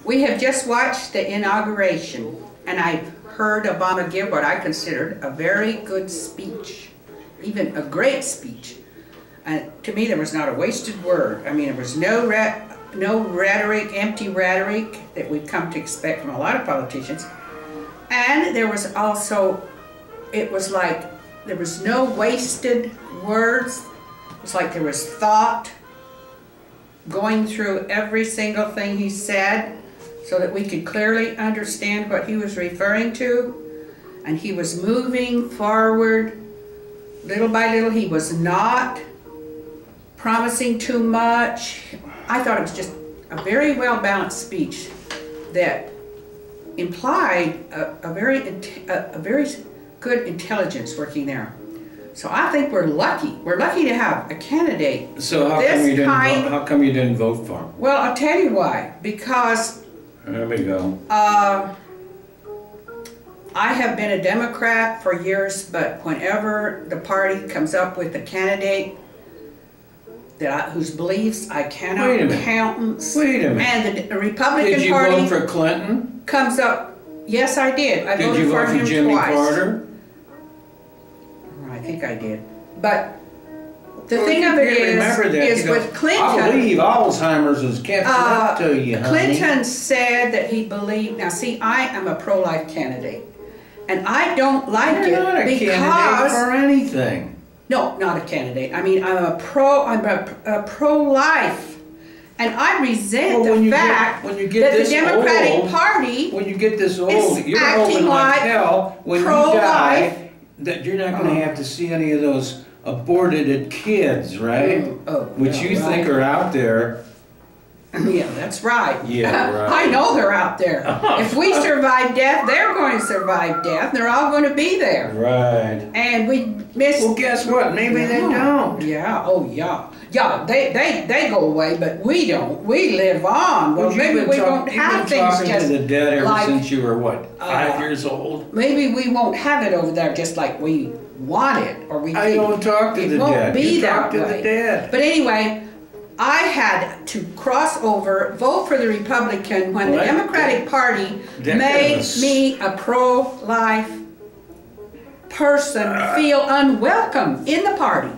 We have just watched the inauguration, and I've heard Obama give what I considered a very good speech, even a great speech. To me, there was not a wasted word. I mean, there was no rhetoric, empty rhetoric that we've come to expect from a lot of politicians. And there was also, it was like there was no wasted words. It was like there was thought going through every single thing he said so that we could clearly understand what he was referring to. And he was moving forward little by little. He was not promising too much. I thought it was just a very well-balanced speech that implied a very good intelligence working there. So I think we're lucky. We're lucky to have a candidate. So how come you didn't vote for him? Well, I'll tell you why. Because there we go. I have been a Democrat for years, but whenever the party comes up with a candidate whose beliefs I cannot countenance, Wait a minute. And the Republican Party... Did you vote for Clinton? Comes up. Yes, I did. I voted for him twice. Did you vote for Jimmy Carter? I think I did. But the thing of it is with Clinton... I believe Alzheimer's has catching up to you, honey. Clinton said that he believed... Now, see, I am a pro-life candidate. And I don't like it You're not a candidate for anything. No, not a candidate. I mean, I'm a pro-life. And I resent the fact that the Democratic Party when you get this old, you're hoping like hell when you die that you're not going to have to see any of those aborted kids, right? Which you think are out there. Yeah, that's right. Yeah, right. I know they're out there. If we survive death, they're going to survive death. They're all going to be there. Right. And we miss... Well, guess what? Maybe they don't. Yeah, oh yeah. Yeah, they go away, but we don't. We live on. Well, maybe we won't have things just to the dead ever since you were, what, 5 years old? Maybe we won't have it over there just like we want it. Or we I don't talk to the dead. You talk to the dead. But anyway... I had to cross over, vote for the Republican when the Democratic Party made me a pro-life person feel unwelcome in the party.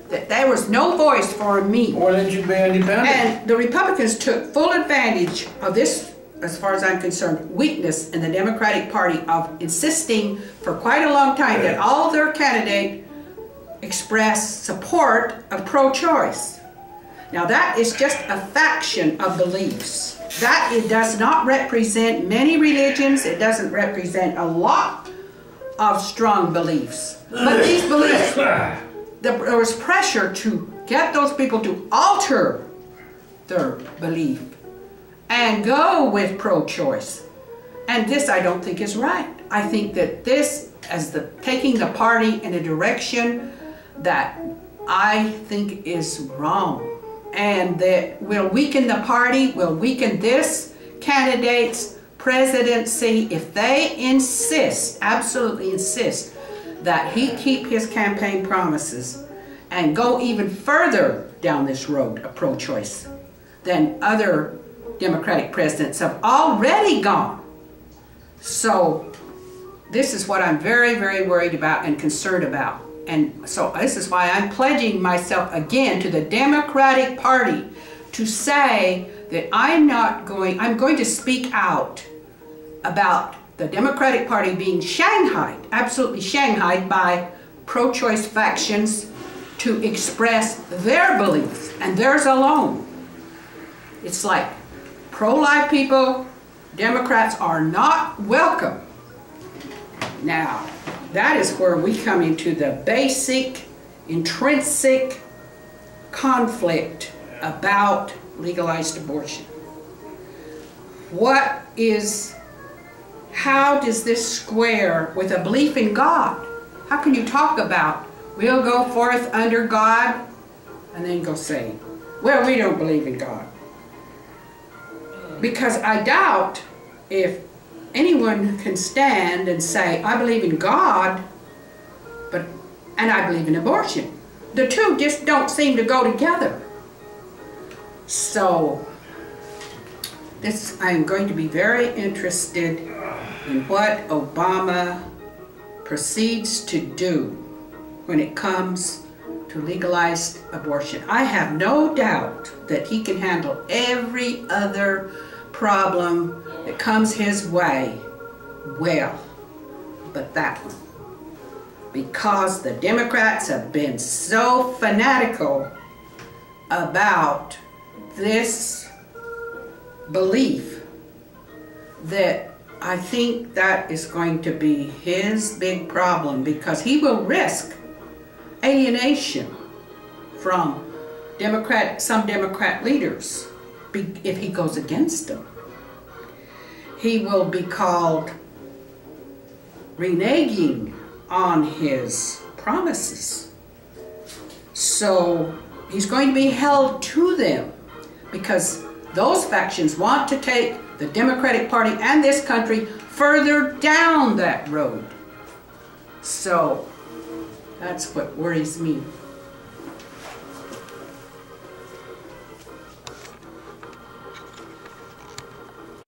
That there was no voice for me. Why didn't you be independent? And the Republicans took full advantage of this, as far as I'm concerned, weakness in the Democratic Party of insisting for quite a long time that all their candidates express support of pro-choice. Now that is just a faction of beliefs. That it does not represent many religions. It doesn't represent a lot of strong beliefs. But these beliefs, there was pressure to get those people to alter their belief and go with pro-choice. And this I don't think is right. I think that this as taking the party in a direction that I think is wrong. And that will weaken the party, will weaken this candidate's presidency if they insist, absolutely insist, that he keep his campaign promises and go even further down this road of pro-choice than other Democratic presidents have already gone. So this is what I'm very, very worried about and concerned about. And so this is why I'm pledging myself again to the Democratic Party to say that I'm going to speak out about the Democratic Party being shanghaied, absolutely shanghaied by pro-choice factions to express their beliefs and theirs alone. It's like pro-life people, Democrats are not welcome. Now, that is where we come into the basic, intrinsic conflict about legalized abortion. How does this square with a belief in God? How can you talk about, we'll go forth under God, and then go say, well, we don't believe in God? Because I doubt if anyone can stand and say, I believe in God, and I believe in abortion. The two just don't seem to go together. So, I'm going to be very interested in what Obama proceeds to do when it comes to legalized abortion. I have no doubt that he can handle every other problem that comes his way well, but that one. Because the Democrats have been so fanatical about this belief that I think that is going to be his big problem, because he will risk alienation from some Democrat leaders if he goes against them. He will be called reneging on his promises. So he's going to be held to them, because those factions want to take the Democratic Party and this country further down that road. So that's what worries me.